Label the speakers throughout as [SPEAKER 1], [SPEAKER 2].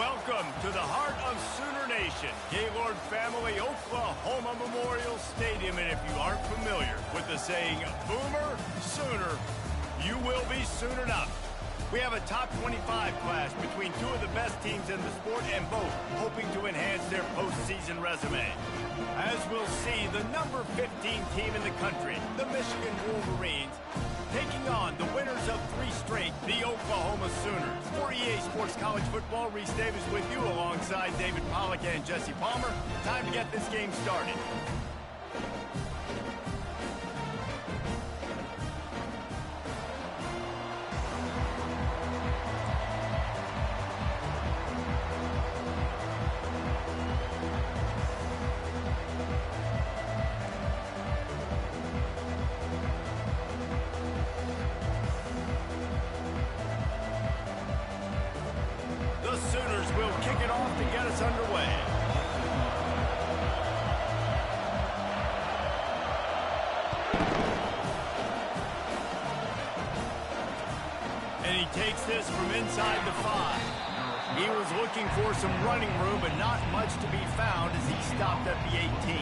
[SPEAKER 1] Welcome to the heart of Sooner Nation, Gaylord Family Oklahoma Memorial Stadium. And if you aren't familiar with the saying, Boomer Sooner, you will be soonered up. We have a top 25 class between two of the best teams in the sport and both hoping to enhance their postseason resume. As we'll see, the number 15 team in the country, the Michigan Wolverines, taking on the winners of 3 straight, the Oklahoma Sooners. For EA Sports College Football, Reese Davis with you alongside David Pollack and Jesse Palmer. Time to get this game started. The Sooners will kick it off to get us underway. And he takes this from inside the 5. He was looking for some running room, but not much to be found as he stopped at the 18.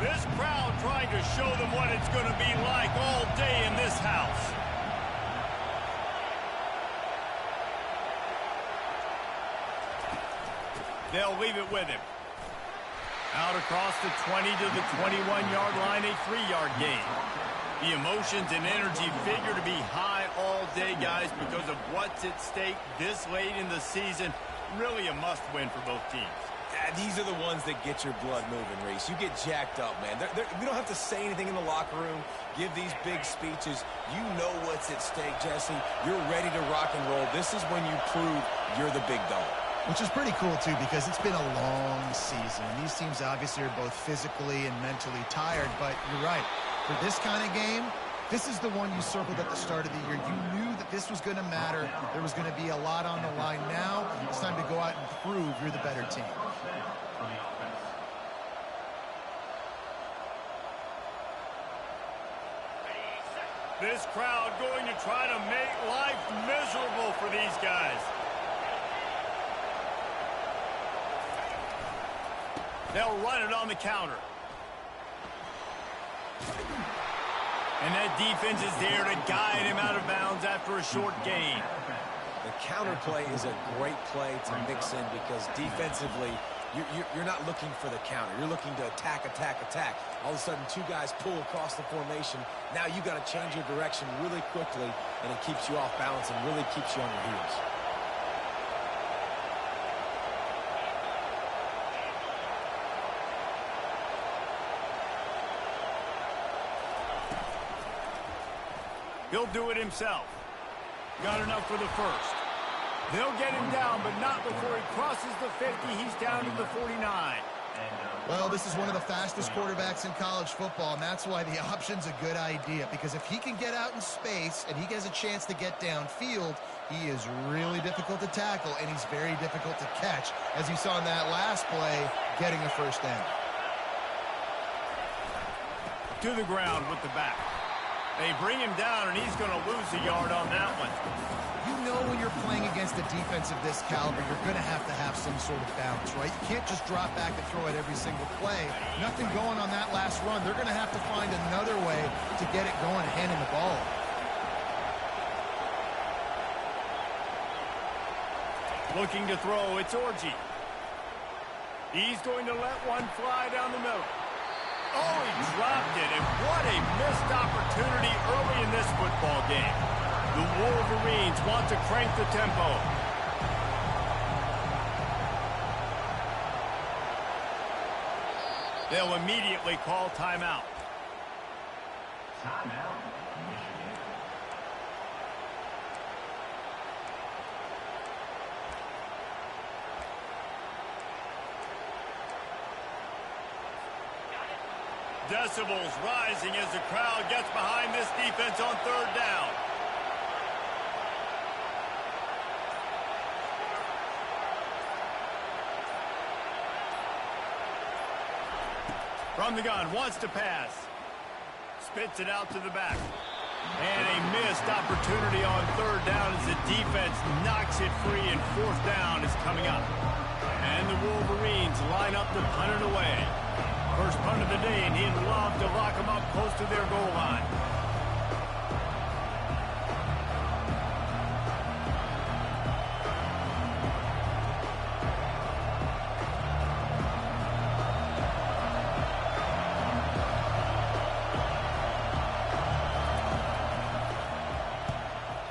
[SPEAKER 1] This crowd trying to show them what it's going to be like all day in this house. They'll leave it with him. Out across the 20 to the 21-yard line, a 3-yard gain. The emotions and energy figure to be high all day, guys, because of what's at stake this late in the season. Really a must-win for both teams.
[SPEAKER 2] These are the ones that get your blood moving, Reese. You get jacked up, man. We don't have to say anything in the locker room, give these big speeches. You know what's at stake, Jesse. You're ready to rock and roll. This is when you prove you're the big dog.
[SPEAKER 3] Which is pretty cool, too, because it's been a long season. These teams obviously are both physically and mentally tired, but you're right. For this kind of game, this is the one you circled at the start of the year. You knew that this was going to matter. There was going to be a lot on the line. Now it's time to go out and prove you're the better team.
[SPEAKER 1] This crowd going to try to make life miserable for these guys. They'll run it on the counter. And that defense is there to guide him out of bounds after a short gain.
[SPEAKER 2] The counter play is a great play to mix in because defensively, you're not looking for the counter. You're looking to attack, attack, attack. All of a sudden, 2 guys pull across the formation. Now you got to change your direction really quickly, and it keeps you off balance and really keeps you on your heels.
[SPEAKER 1] He'll do it himself. Got enough for the first. They'll get him down, but not before he crosses the 50. He's down to the 49.
[SPEAKER 3] Well, this is one of the fastest quarterbacks in college football, and that's why the option's a good idea. Because if he can get out in space and he gets a chance to get downfield, he is really difficult to tackle, and he's very difficult to catch, as you saw in that last play, getting a first down.
[SPEAKER 1] To the ground with the back. They bring him down, and he's going to lose a yard on that one.
[SPEAKER 3] You know when you're playing against a defense of this caliber, you're going to have some sort of balance, right? You can't just drop back and throw it every single play. Nothing going on that last run. They're going to have to find another way to get it going, handing the ball.
[SPEAKER 1] Looking to throw, it's Orji. He's going to let one fly down the middle. Oh, he dropped it, and what a missed opportunity early in this football game. The Wolverines want to crank the tempo. They'll immediately call timeout.
[SPEAKER 4] Timeout, Michigan.
[SPEAKER 1] Decibels rising as the crowd gets behind this defense on 3rd down. From the gun, wants to pass. Spits it out to the back. And a missed opportunity on third down as the defense knocks it free, and fourth down is coming up. And the Wolverines line up to punt it away. First punt of the day, and he'd love to lock them up close to their goal line.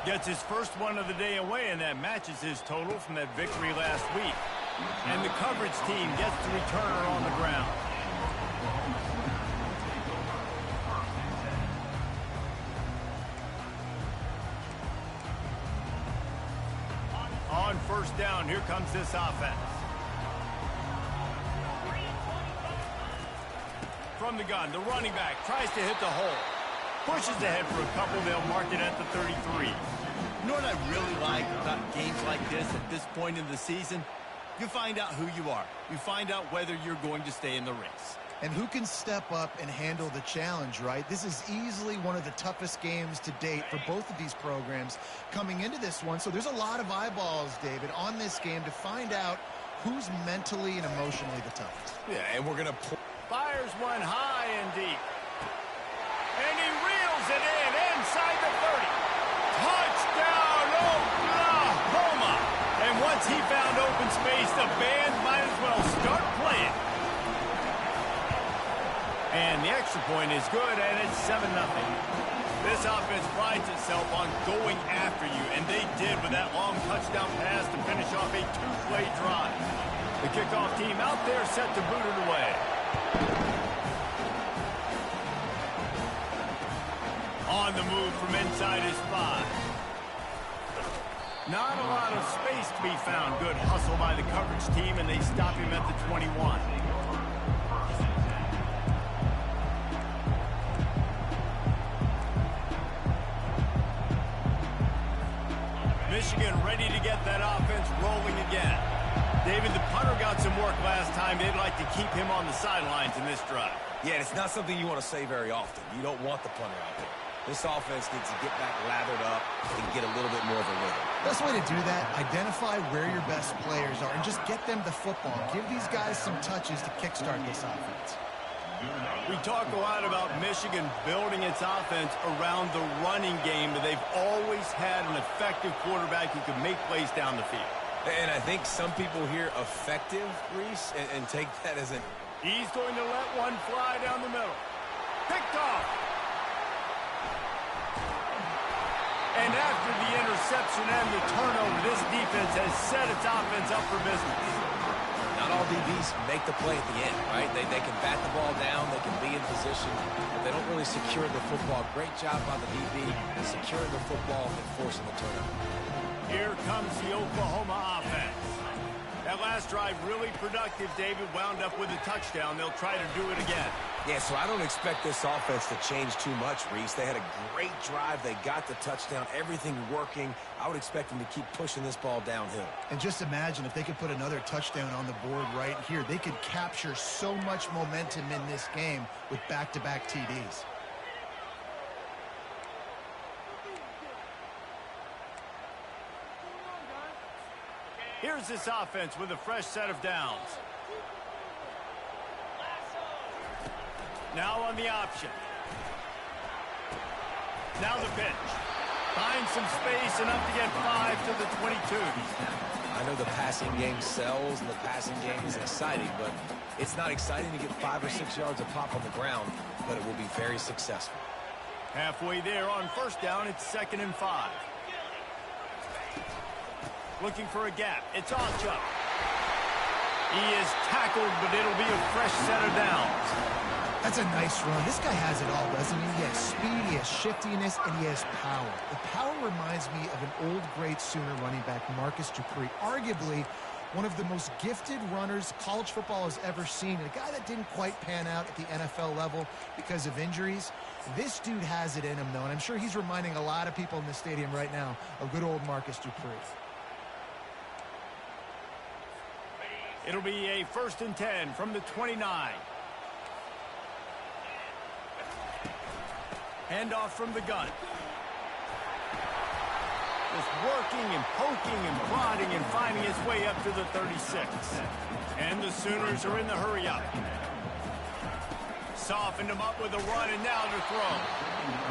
[SPEAKER 1] Gets his first one of the day away, and that matches his total from that victory last week. And the coverage team gets the returner on the ground. On first down, here comes this offense. From the gun, the running back tries to hit the hole. Pushes ahead for a couple, they'll mark it at the 33.
[SPEAKER 4] You know what I really like about games like this at this point in the season? You find out who you are. You find out whether you're going to stay in the race.
[SPEAKER 3] And who can step up and handle the challenge, right? This is easily one of the toughest games to date for both of these programs coming into this one. So there's a lot of eyeballs, David, on this game to find out who's mentally and emotionally the toughest.
[SPEAKER 2] Yeah, and we're going to...
[SPEAKER 1] Fires one high and deep. And he reels it in inside the 30. Touchdown, Oklahoma! And once he found open space, the band might as well start playing. And the extra point is good, and it's 7-0. This offense prides itself on going after you, and they did with that long touchdown pass to finish off a two-play drive. The kickoff team out there set to boot it away. On the move from inside his 5. Not a lot of space to be found. Good hustle by the coverage team, and they stop him at the 21. Michigan ready to get that offense rolling again. David, the punter got some work last time. They'd like to keep him on the sidelines in this drive.
[SPEAKER 2] Yeah, it's not something you want to say very often. You don't want the punter out there. This offense needs to get back lathered up and get a little bit more of a rhythm.
[SPEAKER 3] Best way to do that, identify where your best players are and just get them the football. Give these guys some touches to kickstart this offense.
[SPEAKER 1] We talk a lot about Michigan building its offense around the running game, but they've always had an effective quarterback who can make plays down the field.
[SPEAKER 2] And I think some people hear effective, Reese, and take that as an...
[SPEAKER 1] He's going to let one fly down the middle. Picked off. And after the interception and the turnover, this defense has set its offense up for business.
[SPEAKER 2] Not all DBs make the play at the end, right? They can bat the ball down, they can be in position, but they don't really secure the football. Great job by the DB securing the football and forcing the turnover.
[SPEAKER 1] Here comes the Oklahoma offense. That last drive really productive. David wound up with a touchdown. They'll try to do it again.
[SPEAKER 2] Yeah, so I don't expect this offense to change too much, Reese. They had a great drive. They got the touchdown. Everything working. I would expect them to keep pushing this ball downhill.
[SPEAKER 3] And just imagine if they could put another touchdown on the board right here. They could capture so much momentum in this game with back-to-back TDs.
[SPEAKER 1] Here's this offense with a fresh set of downs. Now on the option. Now the pitch. Finds some space, enough to get 5 to the 22.
[SPEAKER 2] I know the passing game sells and the passing game is exciting, but it's not exciting to get 5 or 6 yards of pop on the ground, but it will be very successful.
[SPEAKER 1] Halfway there on first down, it's 2nd and 5. Looking for a gap. It's Ncaa. He is tackled, but it'll be a fresh set of downs.
[SPEAKER 3] That's a nice run. This guy has it all, doesn't he? He has speed, he has shiftiness, and he has power. The power reminds me of an old great Sooner running back, Marcus Dupree. Arguably one of the most gifted runners college football has ever seen. And a guy that didn't quite pan out at the NFL level because of injuries. This dude has it in him, though, and I'm sure he's reminding a lot of people in the stadium right now of good old Marcus Dupree.
[SPEAKER 1] It'll be a 1st and 10 from the 29. Handoff from the gun. Just working and poking and prodding and finding his way up to the 36. And the Sooners are in the hurry up. Softened him up with a run, and now to throw.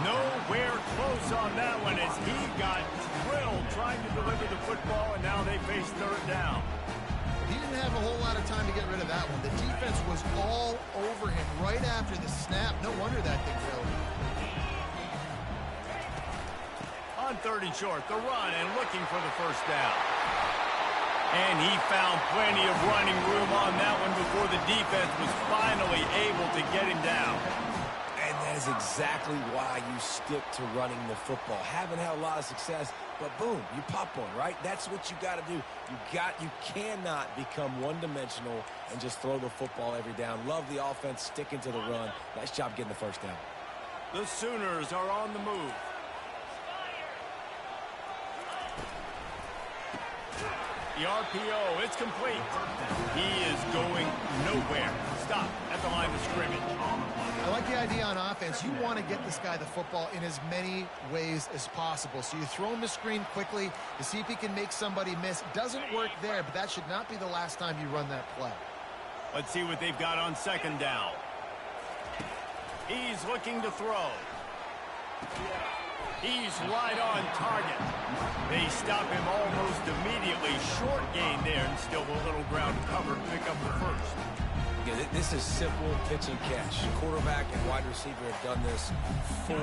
[SPEAKER 1] Nowhere close on that one as he got drilled trying to deliver the football, and now they face third down.
[SPEAKER 3] He didn't have a whole lot of time to get rid of that one. The defense was all over him right after the snap. No wonder that thing drilled.
[SPEAKER 1] On 3rd and short, the run and looking for the first down. And he found plenty of running room on that one before the defense was finally able to get him down.
[SPEAKER 2] And that is exactly why you stick to running the football. Haven't had a lot of success, but boom, you pop one, right? That's what you got to do. You cannot become one-dimensional and just throw the football every down. Love the offense sticking to the run. Nice job getting the first down.
[SPEAKER 1] The Sooners are on the move. The RPO, it's complete. He is going nowhere. Stop at the line of scrimmage.
[SPEAKER 3] I like the idea on offense. You want to get this guy the football in as many ways as possible. So you throw him the screen quickly to see if he can make somebody miss. Doesn't work there, but that should not be the last time you run that play.
[SPEAKER 1] Let's see what they've got on 2nd down. He's looking to throw. He's right on target. They stop him almost immediately. Short gain there, and still a little ground cover to pick up the first.
[SPEAKER 2] Yeah, this is simple pitch and catch. Quarterback and wide receiver have done this 4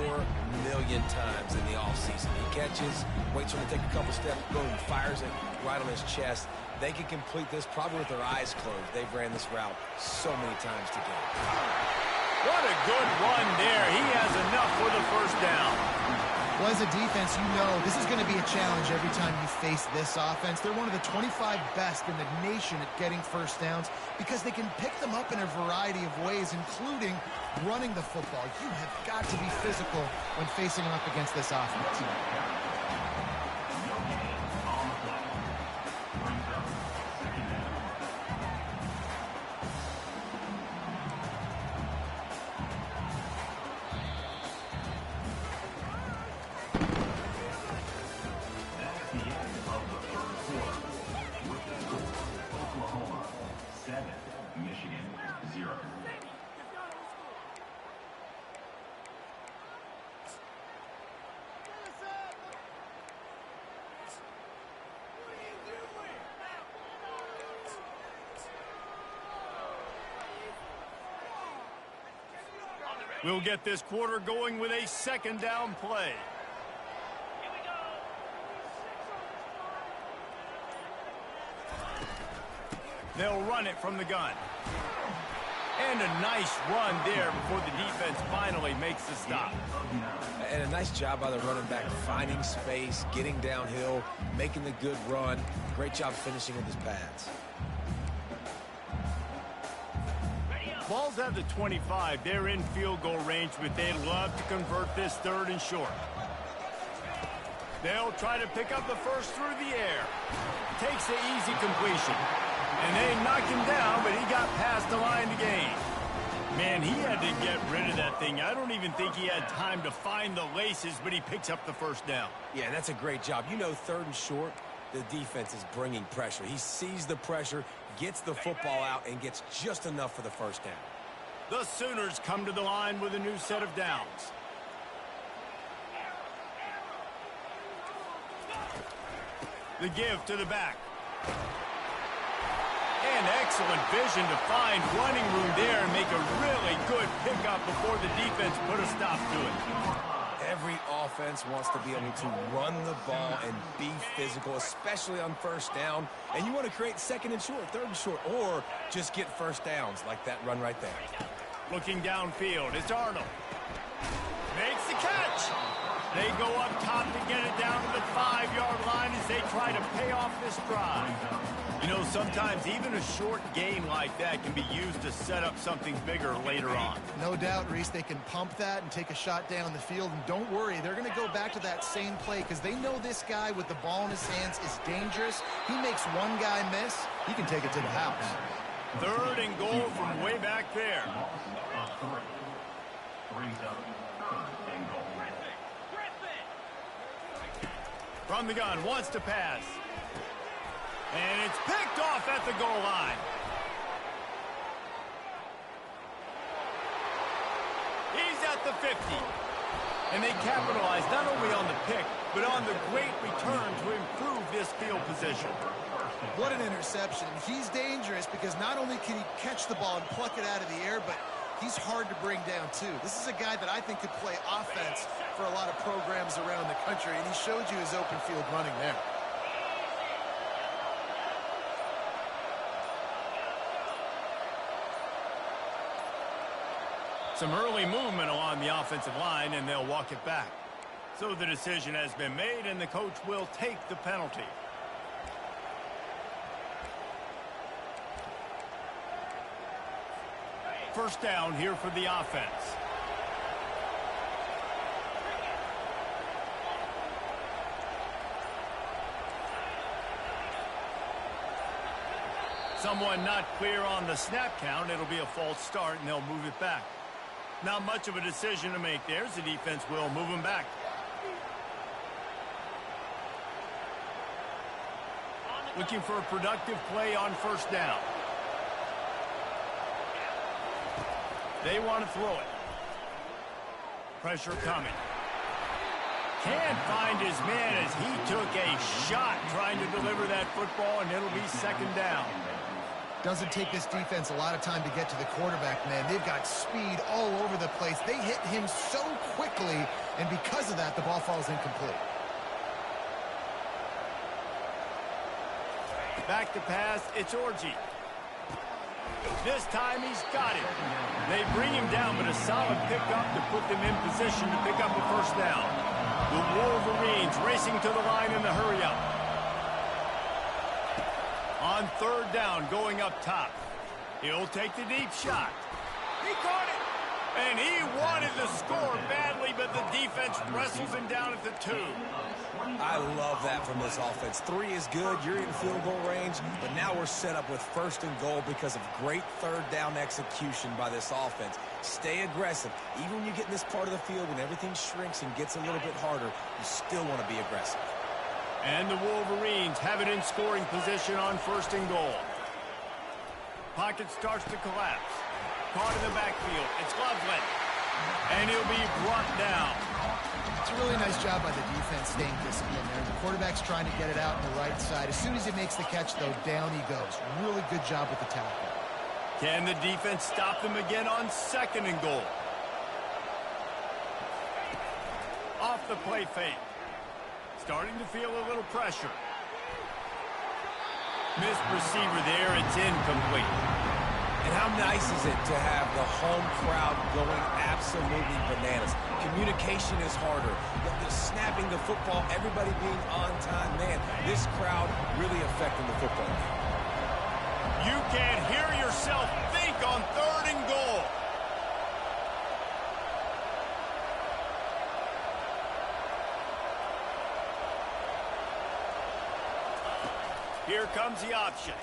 [SPEAKER 2] million times in the offseason. He catches, waits for him to take a couple steps, boom, fires it right on his chest. They can complete this probably with their eyes closed. They've ran this route so many times together.
[SPEAKER 1] What a good run there. He has enough for the first down.
[SPEAKER 3] Well, as a defense, you know this is going to be a challenge every time you face this offense. They're one of the 25 best in the nation at getting first downs because they can pick them up in a variety of ways, including running the football. You have got to be physical when facing off against this offense.
[SPEAKER 1] We'll get this quarter going with a 2nd down play. They'll run it from the gun. And a nice run there before the defense finally makes the stop.
[SPEAKER 2] And a nice job by the running back, finding space, getting downhill, making the good run. Great job finishing with his pads.
[SPEAKER 1] Ball's at the 25. They're in field goal range, but they'd love to convert this 3rd and short. They'll try to pick up the first through the air. Takes the easy completion. And they knock him down, but he got past the line to gain. Man, he had to get rid of that thing. I don't even think he had time to find the laces, but he picks up the first down.
[SPEAKER 2] Yeah, that's a great job. You know, 3rd and short, the defense is bringing pressure. He sees the pressure, gets the football out, and gets just enough for the first down.
[SPEAKER 1] The Sooners come to the line with a new set of downs. The give to the back. And excellent vision to find running room there and make a really good pickup before the defense put a stop to it.
[SPEAKER 2] Every offense wants to be able to run the ball and be physical, especially on first down. And you want to create 2nd and short, 3rd and short, or just get first downs like that run right there.
[SPEAKER 1] Looking downfield, it's Arnold. Makes the catch. They go up top to get it down to the 5-yard line as they try to pay off this drive. You know, sometimes even a short gain like that can be used to set up something bigger later on.
[SPEAKER 3] No doubt, Reese, they can pump that and take a shot down the field. And don't worry, they're going to go back to that same play because they know this guy with the ball in his hands is dangerous. He makes one guy miss, he can take it to the house.
[SPEAKER 1] 3rd and goal from way back there. From the gun, wants to pass. And it's picked off at the goal line. He's at the 50. And they capitalize not only on the pick, but on the great return to improve this field position.
[SPEAKER 3] What an interception. He's dangerous because not only can he catch the ball and pluck it out of the air, but he's hard to bring down, too. This is a guy that I think could play offense for a lot of programs around the country, and he showed you his open field running there.
[SPEAKER 1] Some early movement along the offensive line, and they'll walk it back. So the decision has been made, and the coach will take the penalty. First down here for the offense. Someone not clear on the snap count. It'll be a false start, and they'll move it back. Not much of a decision to make there, as the defense will move them back. Looking for a productive play on first down. They want to throw it. Pressure coming. Can't find his man as he took a shot trying to deliver that football, and it'll be second down.
[SPEAKER 3] Doesn't take this defense a lot of time to get to the quarterback, man. They've got speed all over the place. They hit him so quickly, and because of that, the ball falls incomplete.
[SPEAKER 1] Back to pass, it's Orji. This time he's got it. They bring him down, but a solid pickup to put them in position to pick up a first down. The Wolverines racing to the line in the hurry-up. On third down, going up top. He'll take the deep shot. He caught it. And he wanted to score badly, but the defense wrestles him down at the 2.
[SPEAKER 2] I love that from this offense. 3 is good. You're in field goal range, but now we're set up with first and goal because of great third down execution by this offense. Stay aggressive. Even when you get in this part of the field, when everything shrinks and gets a little bit harder, you still want to be aggressive.
[SPEAKER 1] And the Wolverines have it in scoring position on first and goal. Pocket starts to collapse. Caught in the backfield. It's Loveland. And he'll be brought down.
[SPEAKER 3] It's a really nice job by the defense staying disciplined there. The quarterback's trying to get it out on the right side. As soon as he makes the catch, though, down he goes. Really good job with the tackle.
[SPEAKER 1] Can the defense stop them again on second and goal? Off the play fake. Starting to feel a little pressure. Missed receiver there. It's incomplete.
[SPEAKER 2] And how nice is it to have the home crowd going absolutely bananas? Communication is harder. The snapping the football, everybody being on time. Man, this crowd really affecting the football game.
[SPEAKER 1] You can't hear yourself think on third and goal. Here comes the option.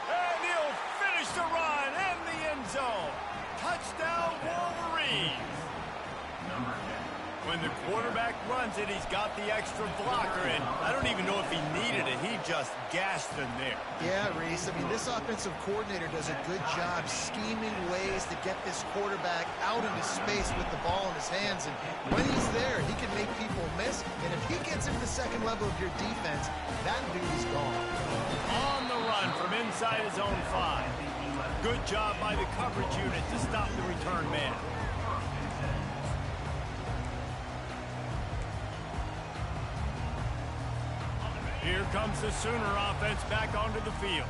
[SPEAKER 1] And he'll finish the run in the end zone. Touchdown, Wolverines. When the quarterback runs it, he's got the extra blocker, and I don't even know if he needed it. He just gashed them there.
[SPEAKER 3] Yeah, Reese. I mean, this offensive coordinator does a good job scheming ways to get this quarterback out into space with the ball in his hands. And when he's there, he can make people miss. And if he gets into the second level of your defense, that dude is gone.
[SPEAKER 1] On the run from inside his own 5. Good job by the coverage unit to stop the return man. Here comes the Sooner offense back onto the field.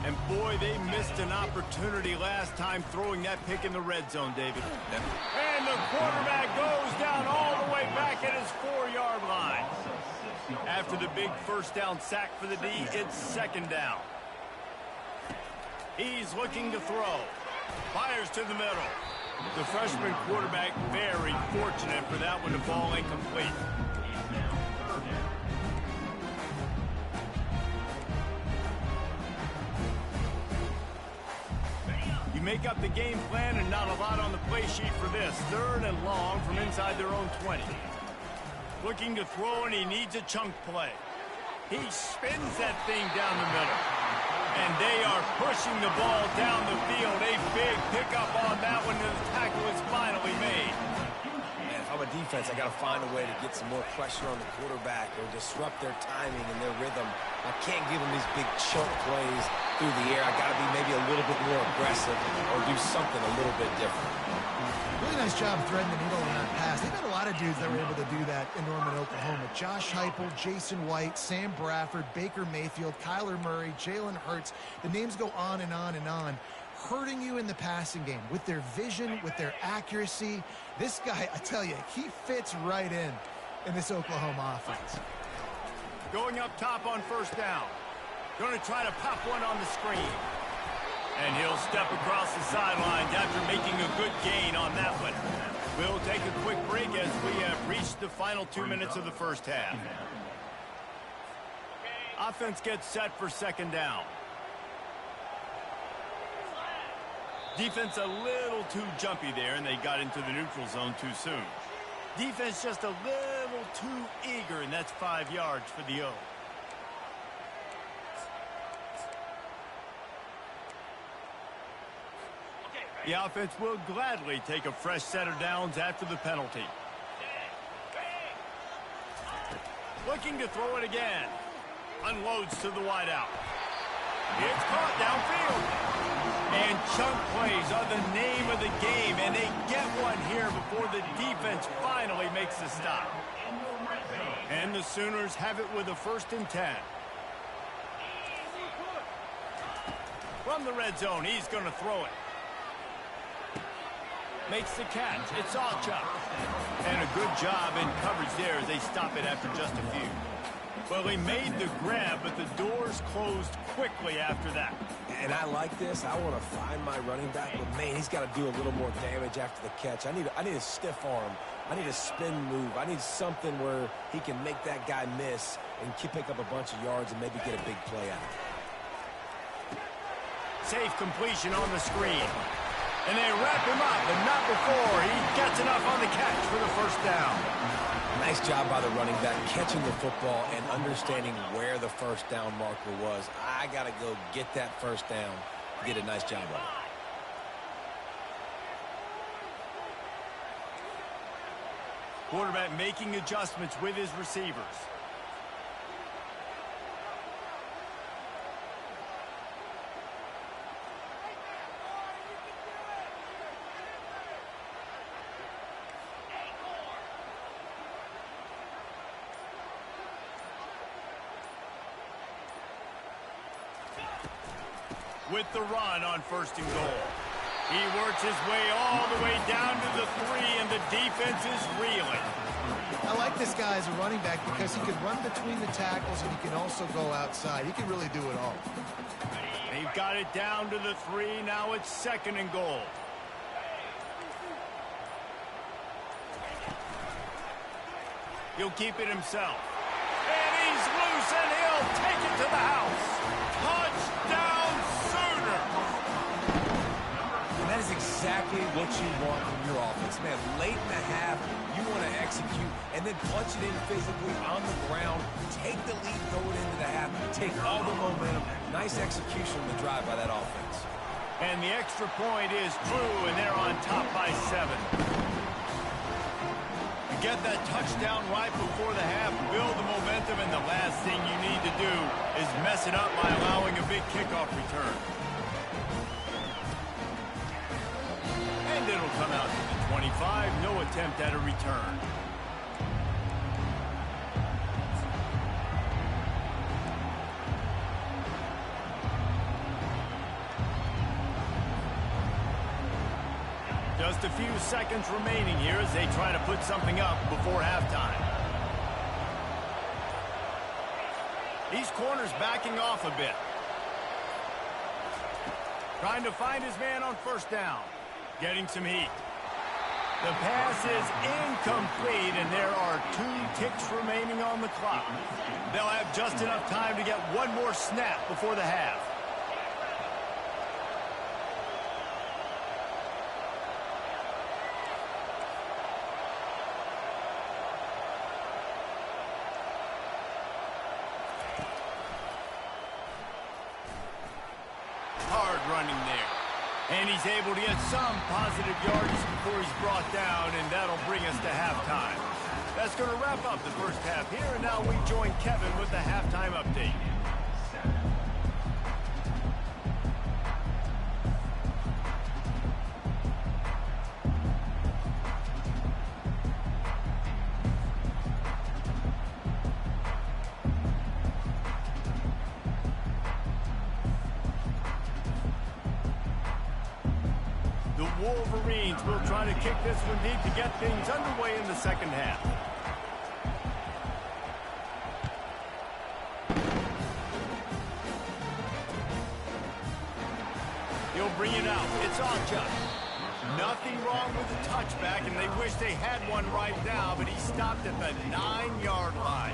[SPEAKER 1] And boy, they missed an opportunity last time throwing that pick in the red zone, David. And the quarterback goes down all the way back at his 4-yard line. After the big first down sack for the D, it's second down. He's looking to throw. Fires to the middle. The freshman quarterback very fortunate for that one to fall incomplete. You make up the game plan and not a lot on the play sheet for this. Third and long from inside their own 20. Looking to throw, and he needs a chunk play. He spins that thing down the middle. And they are pushing the ball down the field. A big pickup on that one, and the tackle is finally made.
[SPEAKER 2] Man, if I'm a defense, I got to find a way to get some more pressure on the quarterback or disrupt their timing and their rhythm. I can't give them these big chunk plays through the air. I got to be maybe a little bit more aggressive or do something a little bit different.
[SPEAKER 3] Really nice job threading the needle on that pass. They've had a lot of dudes that were able to do that in Norman, Oklahoma. Josh Heupel, Jason White, Sam Bradford, Baker Mayfield, Kyler Murray, Jalen Hurts. The names go on and on and on, hurting you in the passing game with their vision, with their accuracy. This guy, I tell you, he fits right in this Oklahoma offense.
[SPEAKER 1] Going up top on first down. Going to try to pop one on the screen. And he'll step across the sidelines after making a good gain on that one. We'll take a quick break as we have reached the final 2 minutes of the first half. Offense gets set for second down. Defense a little too jumpy there, and they got into the neutral zone too soon. Defense just a little too eager, and that's 5 yards for the O. The offense will gladly take a fresh set of downs after the penalty. Looking to throw it again. Unloads to the wideout. It's caught downfield. And chunk plays are the name of the game, and they get one here before the defense finally makes the stop. And the Sooners have it with a 1st and 10. From the red zone, he's going to throw it. Makes the catch. It's Ncaa. And a good job in coverage there as they stop it after just a few. Well, he made the grab, but the doors closed quickly after that.
[SPEAKER 2] And I like this. I want to find my running back, but man, he's got to do a little more damage after the catch. I need a stiff arm. I need a spin move. I need something where he can make that guy miss and pick up a bunch of yards and maybe get a big play out of it.
[SPEAKER 1] Safe completion on the screen. And they wrap him up, but not before he gets enough on the catch for the 1st down.
[SPEAKER 2] Nice job by the running back catching the football and understanding where the 1st down marker was. I got to go get that 1st down. Did a nice job of it.
[SPEAKER 1] Quarterback making adjustments with his receivers. With the run on 1st and goal. He works his way all the way down to the 3, and the defense is reeling.
[SPEAKER 3] I like this guy as a running back because he can run between the tackles and he can also go outside. He can really do it all.
[SPEAKER 1] They've got it down to the 3. Now it's 2nd and goal. He'll keep it himself. And he's loose, and he'll take it to the house. Touchdown, Sooner!
[SPEAKER 2] And that is exactly what you want from your offense. Man, late in the half, you want to execute and then punch it in physically on the ground, take the lead going into the half, take all the momentum. Nice execution on the drive by that offense.
[SPEAKER 1] And the extra point is true, and they're on top by 7. Get that touchdown right before the half, build the momentum, and the last thing you need to do is mess it up by allowing a big kickoff return. And it'll come out to the 25, no attempt at a return. Just a few seconds remaining here as they try to put something up before halftime. These corners backing off a bit. Trying to find his man on 1st down. Getting some heat. The pass is incomplete, and there are 2 ticks remaining on the clock. They'll have just enough time to get one more snap before the half. running there. And he's able to get some positive yardage before he's brought down, and that'll bring us to halftime. That's going to wrap up the first half here, and now we join Kevin with the halftime update. Wolverines will try to kick this one deep to get things underway in the second half. He'll bring it out. It's Ncaa. Nothing wrong with the touchback, and they wish they had one right now, but he stopped at the 9-yard line.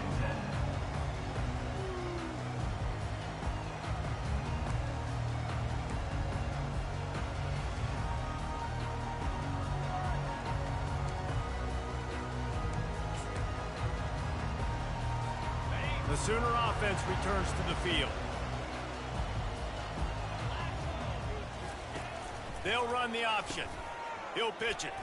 [SPEAKER 1] The Sooner offense returns to the field. They'll run the option. He'll pitch it.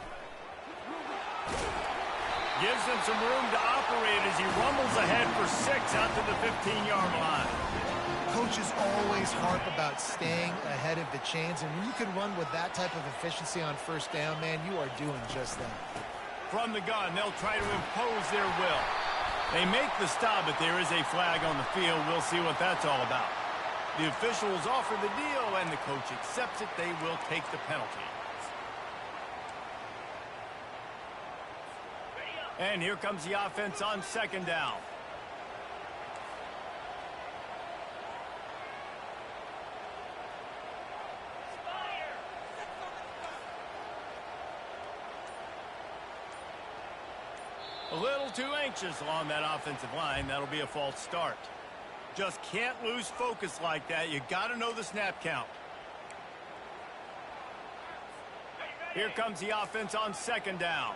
[SPEAKER 1] Gives them some room to operate as he rumbles ahead for 6 out to the 15-yard line.
[SPEAKER 3] Coaches always harp about staying ahead of the chains, and when you can run with that type of efficiency on first down, man, you are doing just that.
[SPEAKER 1] From the gun, they'll try to impose their will. They make the stop, but there is a flag on the field. We'll see what that's all about. The officials offer the deal, and the coach accepts it. They will take the penalty. And here comes the offense on second down. A little too anxious along that offensive line. That'll be a false start. Just can't lose focus like that. You got to know the snap count. Here comes the offense on second down.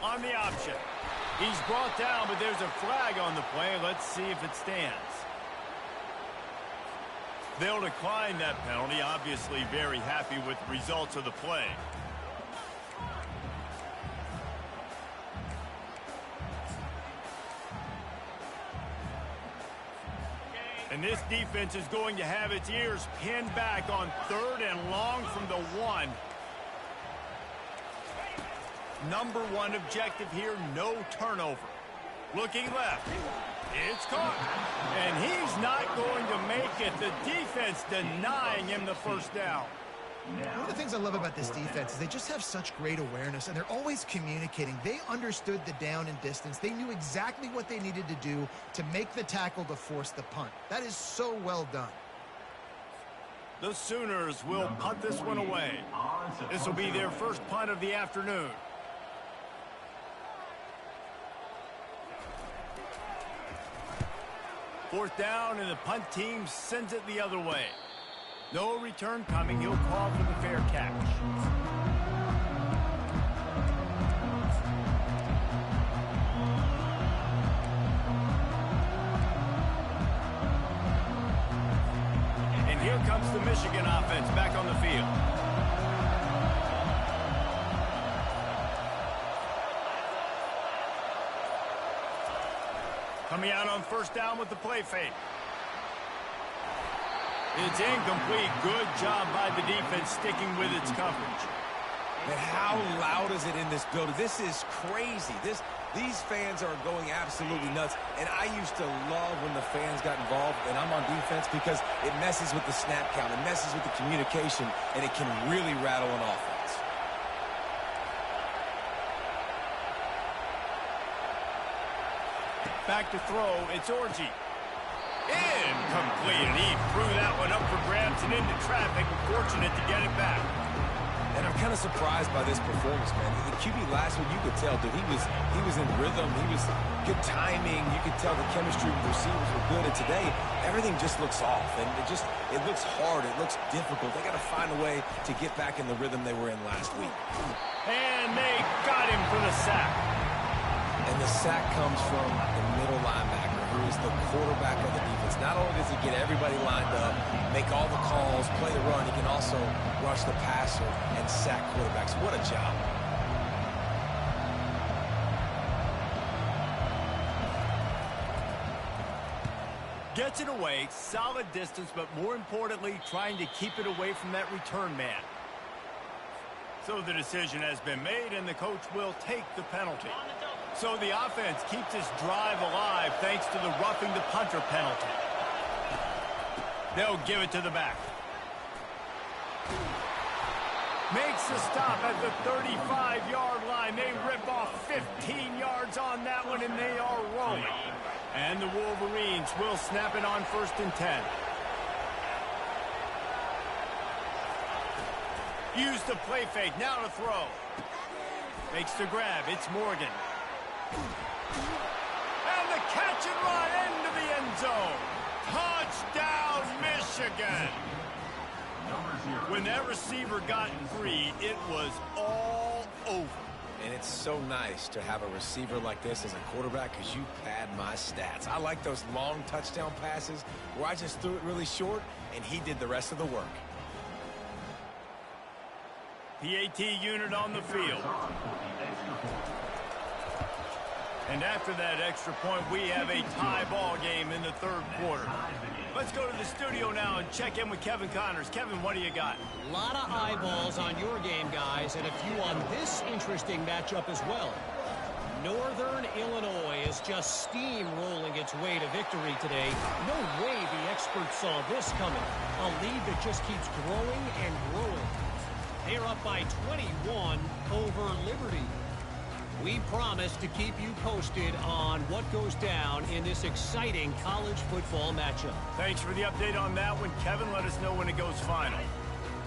[SPEAKER 1] On the option. He's brought down, but there's a flag on the play. Let's see if it stands. They'll decline that penalty. Obviously very happy with the results of the play. And this defense is going to have its ears pinned back on 3rd and long from the 1. Number 1 objective here, no turnover. Looking left. It's caught. And he's not going to make it. The defense denying him the first down.
[SPEAKER 3] One of the things I love about this defense is they just have such great awareness, and they're always communicating. They understood the down and distance. They knew exactly what they needed to do to make the tackle to force the punt. That is so well done.
[SPEAKER 1] The Sooners will punt this one away. This will be their first punt of the afternoon. Fourth down, and the punt team sends it the other way. No return coming. He'll call for the fair catch. And here comes the Michigan offense back on the field. Coming out on first down with the play fake. It's incomplete. Good job by the defense sticking with its coverage.
[SPEAKER 2] And how loud is it in this building? This is crazy. These fans are going absolutely nuts. And I used to love when the fans got involved, and I'm on defense, because it messes with the snap count. It messes with the communication, and it can really rattle an offense.
[SPEAKER 1] Back to throw. It's Orji. Incomplete, and he threw that one up for grabs and into traffic. Fortunate to get it back.
[SPEAKER 2] And I'm kind of surprised by this performance, man. The QB last week, you could tell, dude, he was in rhythm. He was good timing. You could tell the chemistry with the receivers were good. And today, everything just looks off, and it looks hard. It looks difficult. They got to find a way to get back in the rhythm they were in last week.
[SPEAKER 1] And they got him for the sack.
[SPEAKER 2] And the sack comes from the middle linebacker. receiver is the quarterback of the defense. Not only does he get everybody lined up, make all the calls, play the run, he can also rush the passer and sack quarterbacks. What a job.
[SPEAKER 4] Gets it away, solid distance, but more importantly, trying to keep it away from that return man.
[SPEAKER 1] So the decision has been made, and the coach will take the penalty. So the offense keeps this drive alive thanks to the roughing the punter penalty. They'll give it to the back. Makes the stop at the 35-yard line. They rip off 15 yards on that one, and they are rolling. And the Wolverines will snap it on 1st and 10. Use the play fake, now to throw. Makes the grab, it's Morgan. And the catch and run into the end zone. Touchdown, Michigan. When that receiver got free, it was all over.
[SPEAKER 2] And it's so nice to have a receiver like this as a quarterback because you pad my stats. I like those long touchdown passes where I just threw it really short and he did the rest of the work.
[SPEAKER 1] PAT unit on the field. And after that extra point, we have a tie ball game in the 3rd quarter. Let's go to the studio now and check in with Kevin Connors. Kevin, what do you got?
[SPEAKER 5] A lot of eyeballs on your game, guys, and a few on this interesting matchup as well. Northern Illinois is just steamrolling its way to victory today. No way the experts saw this coming. A lead that just keeps growing and growing. They're up by 21 over Liberty. We promise to keep you posted on what goes down in this exciting college football matchup.
[SPEAKER 1] Thanks for the update on that one, Kevin. Let us know when it goes final.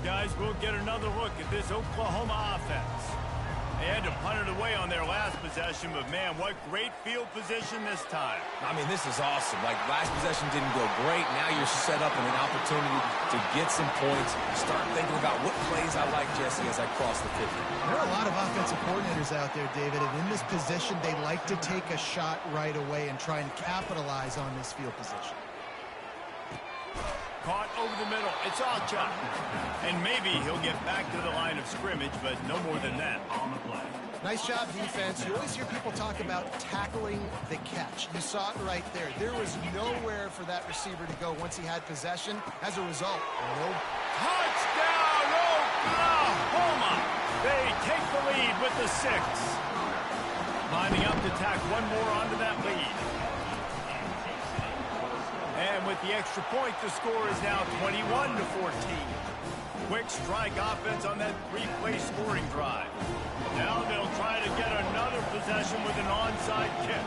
[SPEAKER 1] Guys, we'll get another look at this Oklahoma offense. They had to punt it away on their last possession, but man, what great field position this time.
[SPEAKER 2] I mean, this is awesome. Like, last possession didn't go great. Now you're set up in an opportunity to get some points. Start thinking about what plays I like, Jesse, as I cross the 50.
[SPEAKER 3] There are a lot of offensive coordinators out there, David, and in this position, they like to take a shot right away and try and capitalize on this field position.
[SPEAKER 1] Caught over the middle. It's Ncaa. And maybe he'll get back to the line of scrimmage, but no more than that on the play.
[SPEAKER 3] Nice job, defense. You always hear people talk about tackling the catch. You saw it right there. There was nowhere for that receiver to go once he had possession. As a result, no.
[SPEAKER 1] Touchdown, Oklahoma! They take the lead with the 6. Lining up to tack one more onto that lead. And with the extra point, the score is now 21-14. Quick strike offense on that 3-play scoring drive. Now they'll try to get another possession with an onside kick.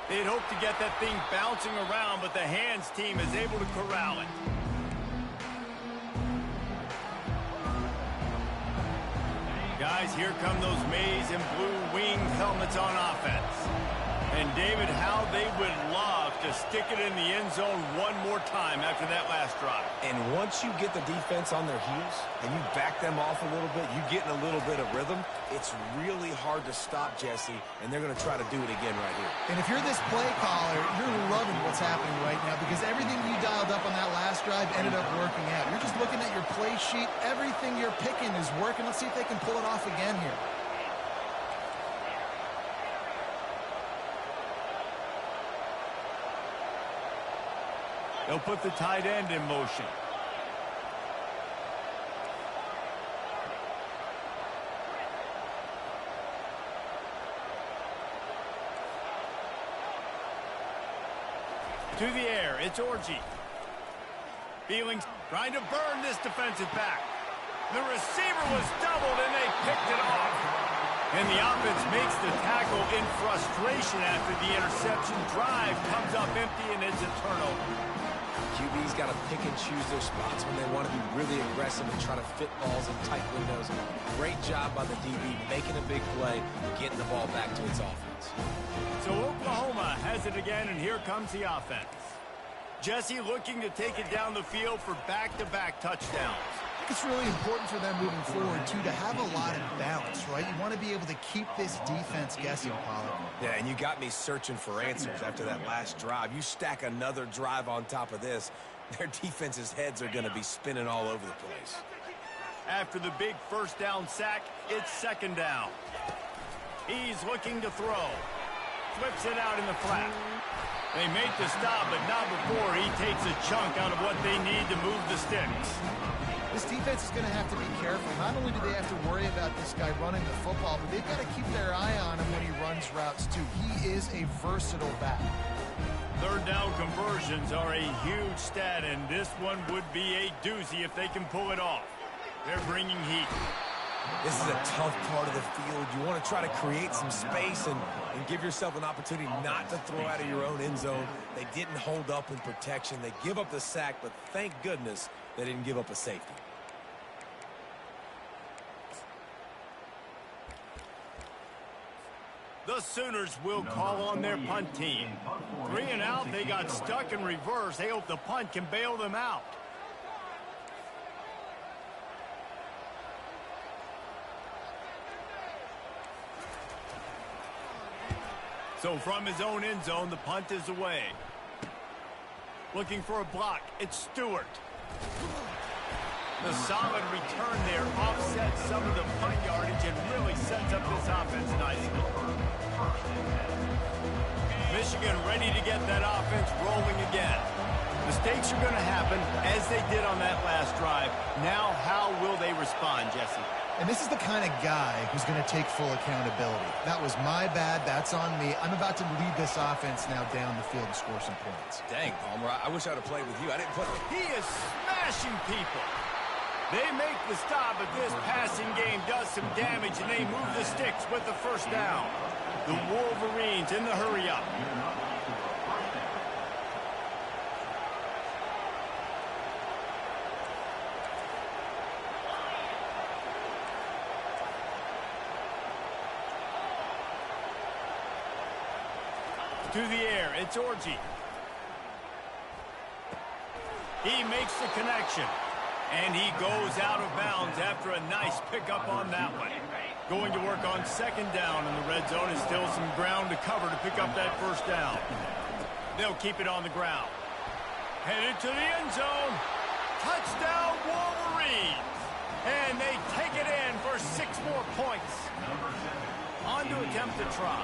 [SPEAKER 1] They'd hope to get that thing bouncing around, but the hands team is able to corral it. Guys, here come those maize and blue winged helmets on offense. And David, how they would love to stick it in the end zone one more time after that last drive.
[SPEAKER 2] And once you get the defense on their heels and you back them off a little bit, you get in a little bit of rhythm, it's really hard to stop, Jesse, and they're going to try to do it again right here.
[SPEAKER 3] And if you're this play caller, you're loving what's happening right now because everything you dialed up on that last drive ended up working out. You're just looking at your play sheet. Everything you're picking is working. Let's see if they can pull it off again here.
[SPEAKER 1] They'll put the tight end in motion. To the air, it's Orji. Feelings trying to burn this defensive back. The receiver was doubled and they picked it off. And the offense makes the tackle in frustration after the interception. Drive comes up empty and it's a turnover.
[SPEAKER 2] QB's got to pick and choose their spots when they want to be really aggressive and try to fit balls in tight windows. Great job by the DB making a big play, getting the ball back to its offense.
[SPEAKER 1] So Oklahoma has has it again, and here comes the offense. Jesse looking to take it down the field for back-to-back touchdowns.
[SPEAKER 3] I think it's really important for them moving forward, too, to have a lot of balance, right? You want to be able to keep this defense guessing, Pollard.
[SPEAKER 2] Yeah, and you got me searching for answers after that last drive. You stack another drive on top of this, their defense's heads are going to be spinning all over the place.
[SPEAKER 1] After the big first down sack, it's second down. He's looking to throw. Flips it out in the flat. They make the stop, but not before he takes a chunk out of what they need to move the sticks.
[SPEAKER 3] This defense is going to have to be careful. Not only do they have to worry about this guy running the football, but they've got to keep their eye on him when he runs routes, too. He is a versatile back.
[SPEAKER 1] Third down conversions are a huge stat, and this one would be a doozy if they can pull it off. They're bringing heat.
[SPEAKER 2] This is a tough part of the field. You want to try to create some space and give yourself an opportunity not to throw out of your own end zone. They didn't hold up in protection. They give up the sack, but thank goodness they didn't give up a safety.
[SPEAKER 1] The Sooners will call on their punt team. 3 and out, they got stuck in reverse. They hope the punt can bail them out. So from his own end zone, the punt is away. Looking for a block, it's Stewart. The solid return there offsets some of the punt yardage and really sets up this offense nicely. Michigan ready to get that offense rolling again. Mistakes are going to happen, as they did on that last drive. Now, how will they respond, Jesse?
[SPEAKER 3] And this is the kind of guy who's going to take full accountability. That was my bad. That's on me. I'm about to lead this offense now down the field and score some points.
[SPEAKER 2] Dang, Palmer, I wish I would have played with you. I didn't play.
[SPEAKER 1] He is smashing people. They make the stop, but this passing game does some damage, and they move the sticks with the first down. The Wolverines in the hurry-up. To the air, it's Orji. He makes the connection. And he goes out of bounds after a nice pickup on that one. Going to work on second down in the red zone, and still some ground to cover to pick up that first down. They'll keep it on the ground. Headed to the end zone. Touchdown, Wolverines. And they take it in for 6 more points. On to attempt to try.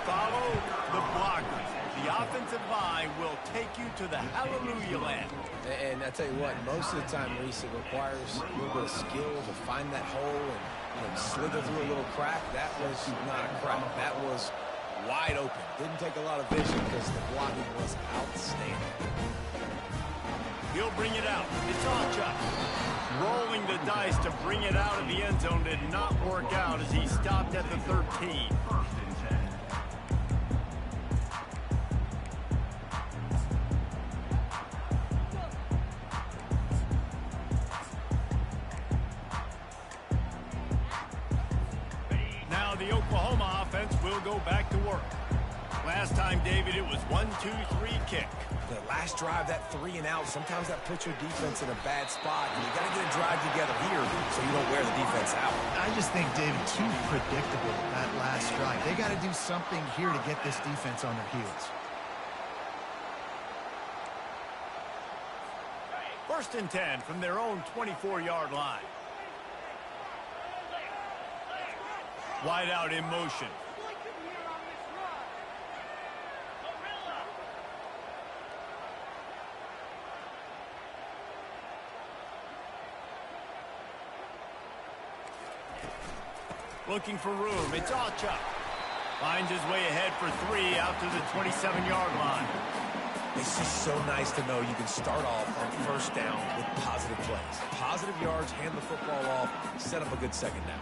[SPEAKER 1] Follow the blockers. The offensive line will take you to the hallelujah land.
[SPEAKER 2] And I tell you what, most of the time, Reese, it requires a little bit of skill to find that hole and slither through a little crack. That was not a crack. That was wide open. Didn't take a lot of vision because the blocking was outstanding.
[SPEAKER 1] He'll bring it out. It's Ncaa. Rolling the dice to bring it out of the end zone did not work out as he stopped at the 13. The Oklahoma offense will go back to work. Last time, David, it was 1-2-3 kick.
[SPEAKER 2] The last drive, that 3 and out, sometimes that puts your defense in a bad spot. And you got to get a drive together here so you don't wear the defense out.
[SPEAKER 3] I just think, David, too predictable that last drive. They got to do something here to get this defense on their heels.
[SPEAKER 1] First and 10 from their own 24-yard line. Wide out in motion. Looking for room. It's Ncaa. Finds his way ahead for 3 out to the 27-yard line.
[SPEAKER 2] It's just so nice to know you can start off on first down with positive plays. Positive yards, hand the football off, set up a good second down.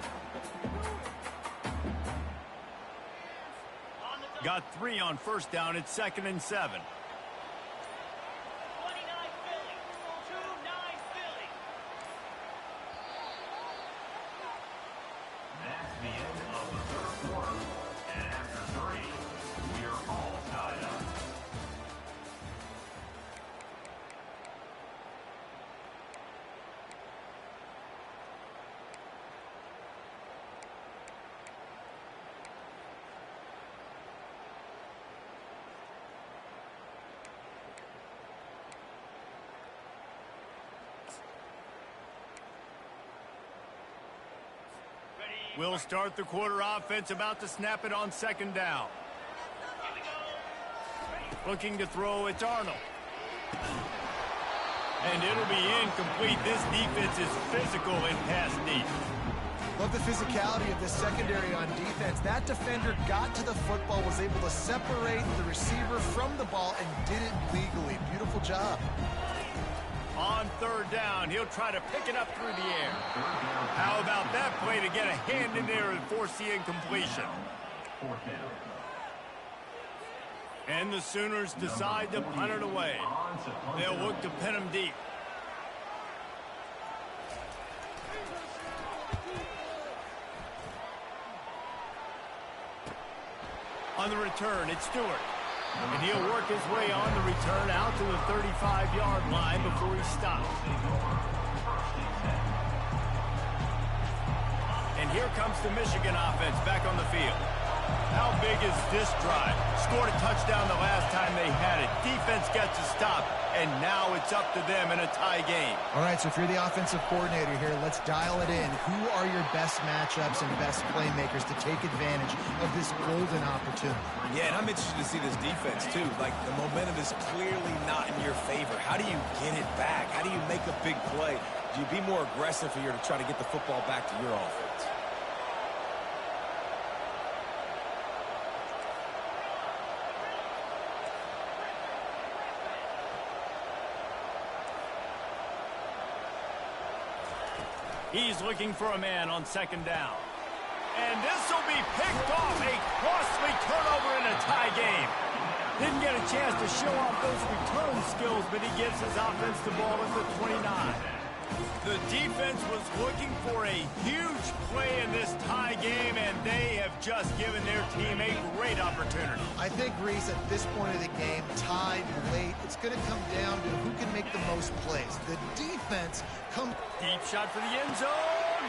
[SPEAKER 1] Got 3 on first down. It's 2nd and 7.
[SPEAKER 6] That's the end of the third quarter. And after 3, we are all
[SPEAKER 1] We'll start the quarter offense, about to snap it on second down. Looking to throw, it's Arnold. And it'll be incomplete. This defense is physical and pass deep.
[SPEAKER 3] Love the physicality of this secondary on defense. That defender got to the football, was able to separate the receiver from the ball, and did it legally. Beautiful job.
[SPEAKER 1] On third down, he'll try to pick it up through the air. How about that play to get a hand in there and force the incompletion? And the Sooners decide to punt it away. They'll look to pin him deep. On the return, it's Stewart. And he'll work his way on the return out to the 35-yard line before he stops. And here comes the Michigan offense back on the field. How big is this drive? Scored a touchdown the last time they had it. Defense gets a stop, and now it's up to them in a tie game.
[SPEAKER 3] All right, so if you're the offensive coordinator here, let's dial it in. Who are your best matchups and best playmakers to take advantage of this golden opportunity?
[SPEAKER 2] Yeah, and I'm interested to see this defense, too. Like, the momentum is clearly not in your favor. How do you get it back? How do you make a big play? Do you be more aggressive here to try to get the football back to your offense?
[SPEAKER 1] He's looking for a man on second down. And this will be picked off. A costly turnover in a tie game. Didn't get a chance to show off those return skills, but he gives his offense the ball at the 29. The defense was looking for a huge play in this tie game, and they have just given their team a great opportunity.
[SPEAKER 3] I think, Reese, at this point of the game, tied late, it's going to come down to who can make the most plays. The defense comes...
[SPEAKER 1] Deep shot for the end zone.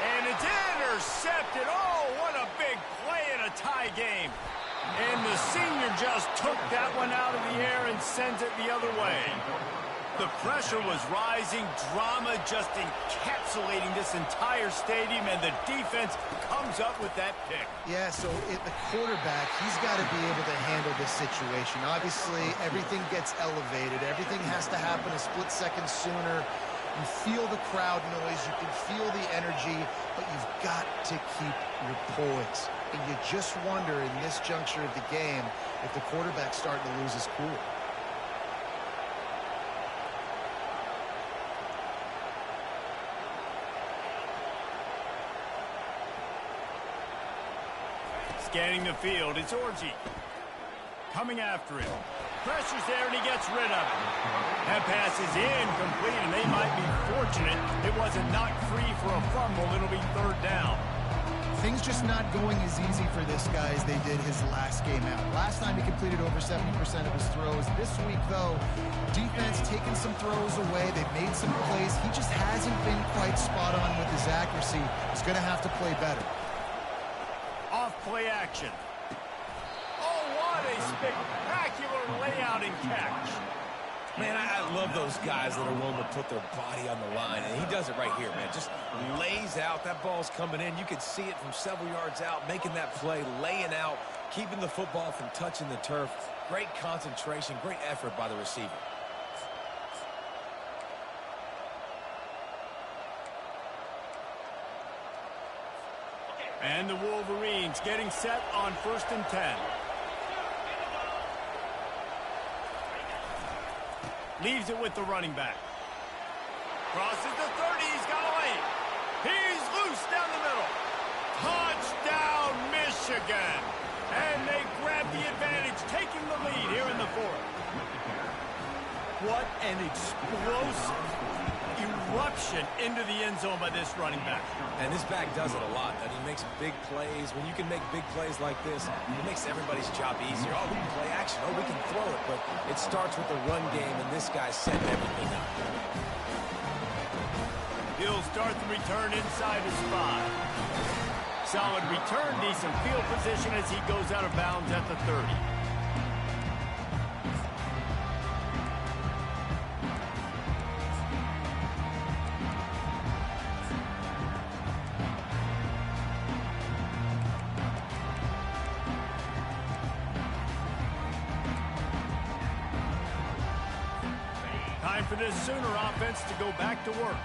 [SPEAKER 1] And it's intercepted. Oh, what a big play in a tie game. And the senior just took that one out of the air and sends it the other way. The pressure was rising, drama just encapsulating this entire stadium, and the defense comes up with that pick.
[SPEAKER 3] Yeah, so the quarterback, he's got to be able to handle this situation. Obviously, everything gets elevated. Everything has to happen a split second sooner. You feel the crowd noise. You can feel the energy, but you've got to keep your poise. And you just wonder in this juncture of the game if the quarterback's starting to lose his cool.
[SPEAKER 1] Scanning the field, it's Orji. Coming after him. Pressure's there, and he gets rid of it. That pass is incomplete, and they might be fortunate it wasn't knocked free for a fumble. It'll be third down.
[SPEAKER 3] Things just not going as easy for this guy as they did his last game out. Last time he completed over 70% of his throws. This week, though, defense taking some throws away. They've made some plays. He just hasn't been quite spot on with his accuracy. He's going to have to play better.
[SPEAKER 1] Off play action. Oh, what a spectacular layout and catch.
[SPEAKER 2] Man, I love those guys that are willing to put their body on the line, and he does it right here, man. Just lays out. That ball's coming in. You can see it from several yards out, making that play, laying out, keeping the football from touching the turf. Great concentration, great effort by the receiver.
[SPEAKER 1] And the Wolverines getting set on 1st and 10. Leaves it with the running back. Crosses the 30. He's got a lane. He's loose down the middle. Touchdown, Michigan. And they grab the advantage, taking the lead here in the 4th. What an explosive eruption into the end zone by this running back.
[SPEAKER 2] And this back does it a lot. And he makes big plays. When you can make big plays like this, it makes everybody's job easier. Oh, we can play action. Oh, we can throw it. But it starts with the run game, and this guy's setting everything up.
[SPEAKER 1] He'll start the return inside his 5. Solid return, decent field position as he goes out of bounds at the 30. for this Sooner offense to go back to work.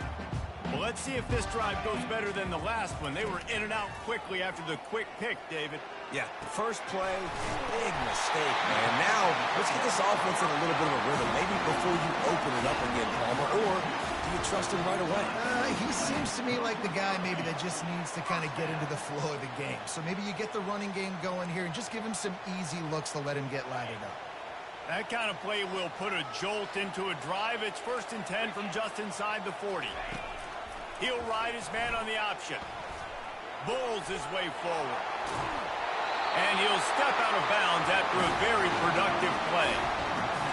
[SPEAKER 1] Well, let's see if this drive goes better than the last one. They were in and out quickly after the quick pick, David.
[SPEAKER 2] Yeah, first play, big mistake, man. Now, let's get this offense in a little bit of a rhythm. Maybe before you open it up again, Palmer, or do you trust him right away?
[SPEAKER 3] He seems to me like the guy maybe that just needs to kind of get into the flow of the game. So maybe you get the running game going here and just give him some easy looks to let him get lathered up.
[SPEAKER 1] That kind of play will put a jolt into a drive. It's 1st and 10 from just inside the 40. He'll ride his man on the option. Bulls his way forward. And he'll step out of bounds after a very productive play.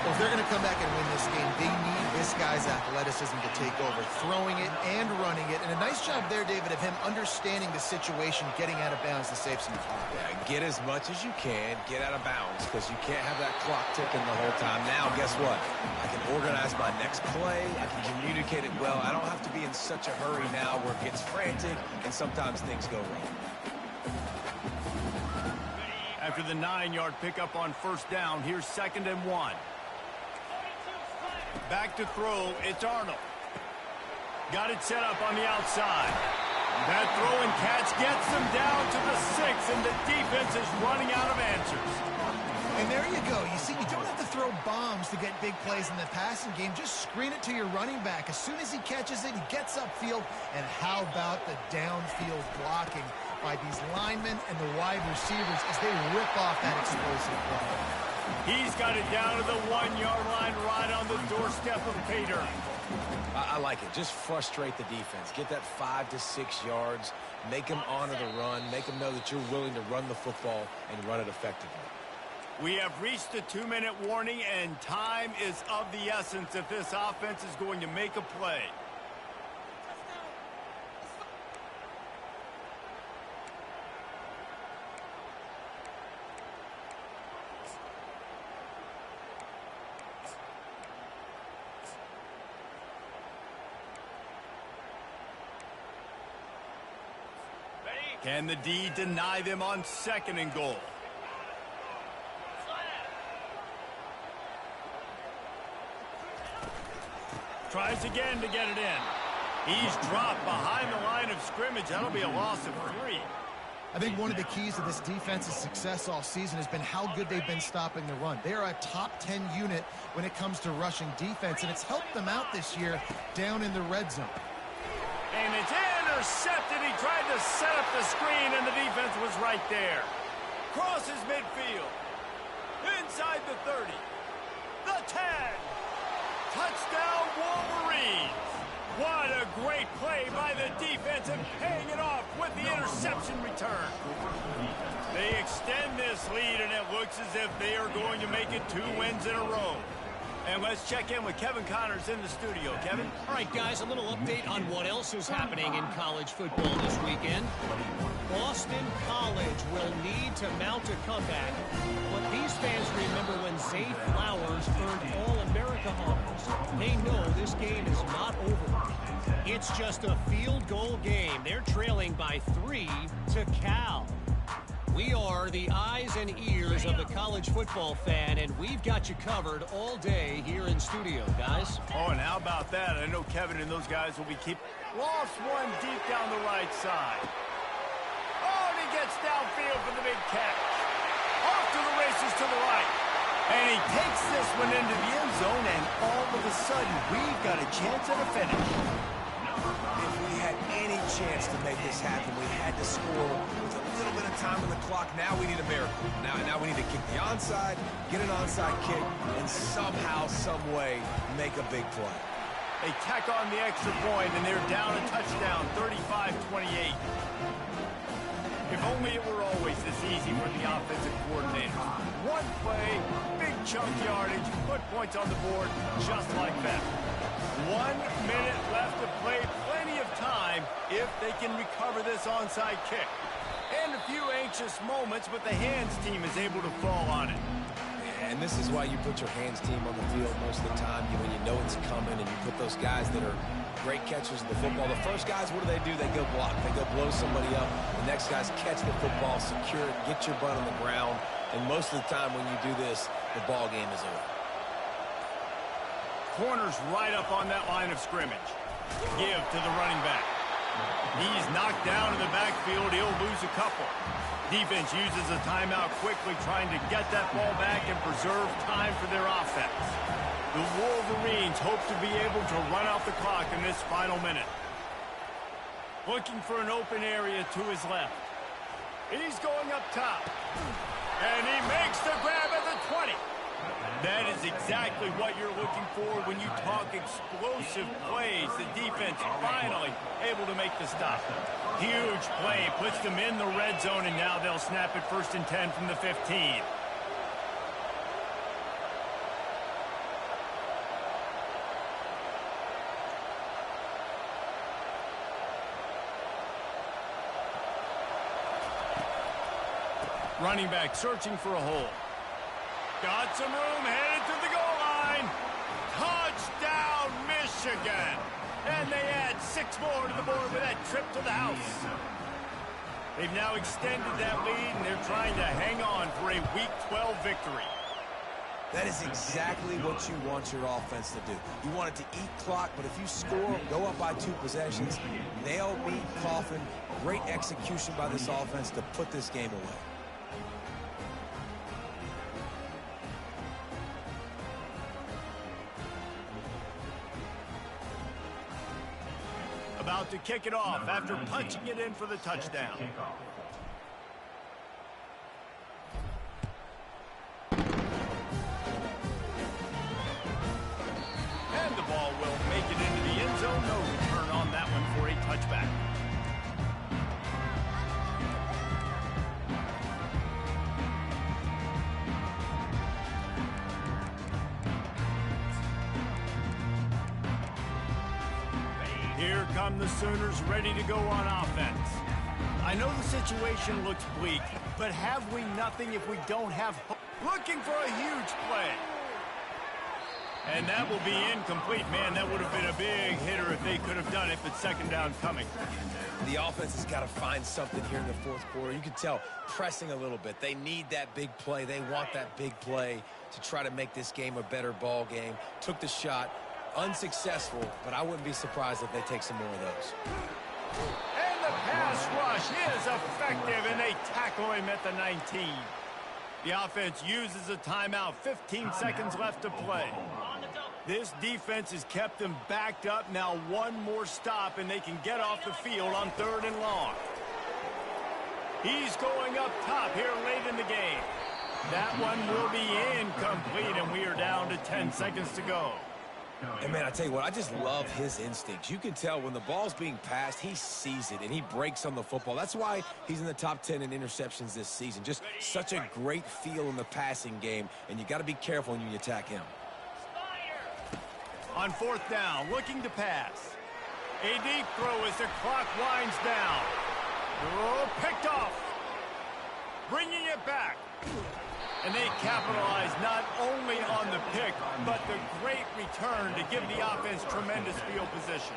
[SPEAKER 3] Well, if they're going to come back and win this game, they need this guy's athleticism to take over, throwing it and running it. And a nice job there, David, of him understanding the situation, getting out of bounds to save some time.
[SPEAKER 2] Yeah, get as much as you can, get out of bounds, because you can't have that clock ticking the whole time. Now, guess what? I can organize my next play. I can communicate it well. I don't have to be in such a hurry now where it gets frantic and sometimes things go wrong.
[SPEAKER 1] After the 9-yard pickup on 1st down, here's 2nd and 1. Back to throw, it's Arnold. Got it set up on the outside. That throw and catch gets them down to the 6, and the defense is running out of answers.
[SPEAKER 3] And there you go. You see, you don't have to throw bombs to get big plays in the passing game. Just screen it to your running back. As soon as he catches it, he gets upfield. And how about the downfield blocking by these linemen and the wide receivers as they rip off that explosive play?
[SPEAKER 1] He's got it down to the 1-yard line right on the doorstep of Pater.
[SPEAKER 2] I like it. Just frustrate the defense. Get that 5 to 6 yards. Make them honor the run. Make them know that you're willing to run the football and run it effectively.
[SPEAKER 1] We have reached the 2-minute warning, and time is of the essence if this offense is going to make a play. Can the D deny them on 2nd and goal? Tries again to get it in. He's dropped behind the line of scrimmage. That'll be a loss of 3.
[SPEAKER 3] I think one of the keys to this defense's success all season has been how good they've been stopping the run. They are a top 10 unit when it comes to rushing defense, and it's helped them out this year down in the red zone.
[SPEAKER 1] And it's intercepted. He tried to set up the screen, and the defense was right there. Crosses midfield. Inside the 30. The 10. Touchdown, Wolverines. What a great play by the defense and paying it off with the interception return. They extend this lead, and it looks as if they are going to make it 2 wins in a row. And let's check in with Kevin Connors in the studio. Kevin?
[SPEAKER 5] All right, guys, a little update on what else is happening in college football this weekend. Boston College will need to mount a comeback, but these fans remember when Zay Flowers earned All-America honors. They know this game is not over. It's just a field goal game. They're trailing by 3 to Cal. We are the eyes and ears of the college football fan, and we've got you covered all day here in studio, guys.
[SPEAKER 1] Oh, and how about that? I know Kevin and those guys will be lost one deep down the right side. Oh, and he gets downfield for the big catch. Off to the races to the right. And he takes this one into the end zone, and all of a sudden, we've got a chance at a finish.
[SPEAKER 2] If we had any chance to make this happen, we had to score with a little bit of time on the clock. Now we need a miracle. Now we need to kick the onside, get an onside kick, and somehow, some way, make a big play.
[SPEAKER 1] They tack on the extra point, and they're down a touchdown, 35-28. If only it were always this easy for the offensive coordinator. One play, big chunk yardage, put points on the board just like that. 1 minute left to play, plenty of time if they can recover this onside kick. And a few anxious moments, but the hands team is able to fall on it.
[SPEAKER 2] And this is why you put your hands team on the field most of the time when you know it's coming, and you put those guys that are great catchers of the football. The first guys, what do? They go block. They go blow somebody up. The next guys catch the football, secure it, get your butt on the ground. And most of the time when you do this, the ball game is over.
[SPEAKER 1] corner's right up on that line of scrimmage. Give to the running back. He's knocked down in the backfield. He'll lose a couple. Defense uses a timeout quickly, trying to get that ball back and preserve time for their offense. The Wolverines hope to be able to run out the clock in this final minute. Looking for an open area to his left. He's going up top. And he makes the grab at the 20. That is exactly what you're looking for when you talk explosive plays. The defense finally able to make the stop. Huge play, puts them in the red zone, and now they'll snap it 1st and 10 from the 15. Running back searching for a hole. Got some room, headed to the goal line. Touchdown, Michigan. And they add 6 more to the board with that trip to the house. They've now extended that lead, and they're trying to hang on for a Week 12 victory.
[SPEAKER 2] That is exactly what you want your offense to do. You want it to eat clock, but if you score, go up by 2 possessions, nail, beat, coffin, great execution by this offense to put this game away.
[SPEAKER 1] About to kick it off after punching it in for the touchdown. And the ball will make it into the end zone. No return on that one for a touchback. Here come the Sooners ready to go on offense. I know the situation looks bleak, but have we nothing if we don't have hope? Looking for a huge play. And that will be incomplete. Man, that would have been a big hitter if they could have done it, but 2nd down coming.
[SPEAKER 2] The offense has got to find something here in the 4th quarter. You can tell pressing a little bit. They need that big play. They want that big play to try to make this game a better ball game. Took the shot. Unsuccessful, but I wouldn't be surprised if they take some more of those.
[SPEAKER 1] And the pass rush is effective, and they tackle him at the 19. The offense uses a timeout. 15 seconds left to play. This defense has kept them backed up. Now 1 more stop, and they can get off the field on 3rd and long. He's going up top here late in the game. That one will be incomplete, and we are down to 10 seconds to go.
[SPEAKER 2] And, man, I tell you what, I just love his instincts. You can tell when the ball's being passed, he sees it, and he breaks on the football. That's why he's in the top 10 in interceptions this season. Just such a great feel in the passing game, and you got to be careful when you attack him.
[SPEAKER 1] On 4th down, looking to pass. A deep throw as the clock winds down. Oh, picked off. Bringing it back. And they capitalize not only on the pick, but the great return to give the offense tremendous field position.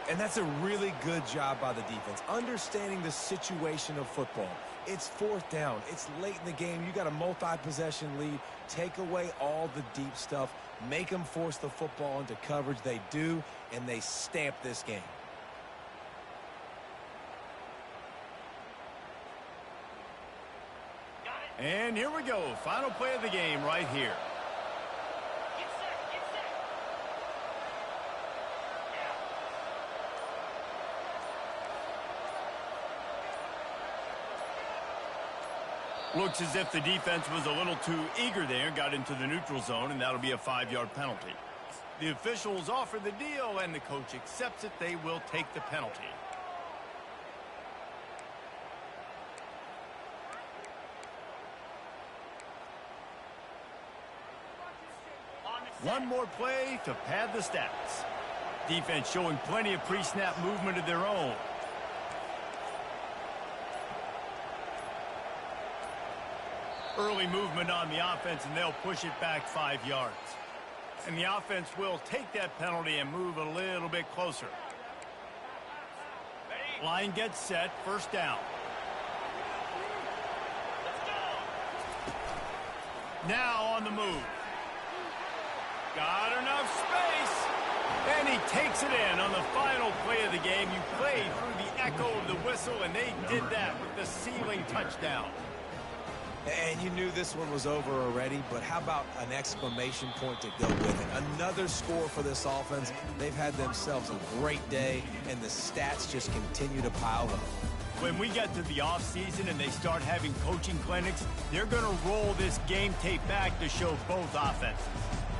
[SPEAKER 2] And that's a really good job by the defense, understanding the situation of football. It's 4th down. It's late in the game. You got a multi-possession lead. Take away all the deep stuff. Make them force the football into coverage. They do, and they stamp this game.
[SPEAKER 1] And here we go. Final play of the game right here. Looks as if the defense was a little too eager there, got into the neutral zone, and that'll be a 5-yard penalty. The officials offer the deal, and the coach accepts it. They will take the penalty. One more play to pad the stats. Defense showing plenty of pre-snap movement of their own. Early movement on the offense, and they'll push it back 5 yards. And the offense will take that penalty and move a little bit closer. Line gets set, 1st down. Now on the move. Got enough space. And he takes it in on the final play of the game. You played through the echo of the whistle, and they did that with the ceiling touchdown.
[SPEAKER 2] And you knew this one was over already, but how about an exclamation point to go with it? Another score for this offense. They've had themselves a great day, and the stats just continue to pile up.
[SPEAKER 1] When we get to the offseason and they start having coaching clinics, they're going to roll this game tape back to show both offenses.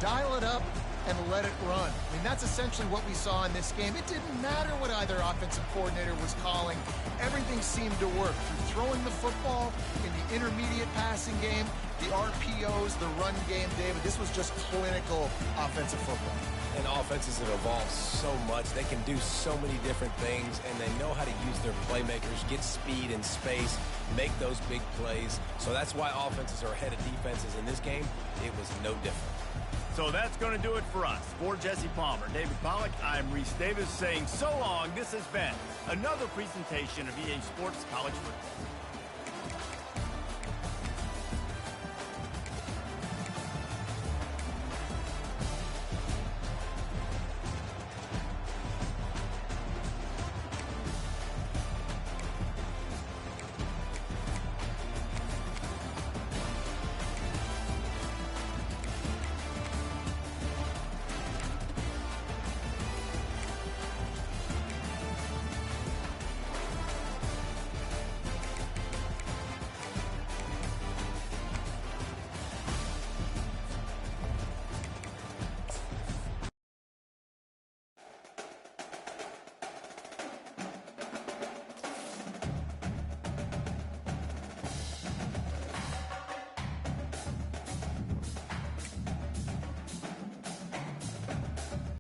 [SPEAKER 3] Dial it up and let it run. I mean, that's essentially what we saw in this game. It didn't matter what either offensive coordinator was calling. Everything seemed to work. Through throwing the football, in the intermediate passing game, the RPOs, the run game, David, this was just clinical offensive football.
[SPEAKER 2] And offenses have evolved so much. They can do so many different things, and they know how to use their playmakers, get speed and space, make those big plays. So that's why offenses are ahead of defenses. In this game, it was no different.
[SPEAKER 1] So that's going to do it for us. For Jesse Palmer, David Pollack, I'm Reese Davis saying so long. This has been another presentation of EA Sports College Football.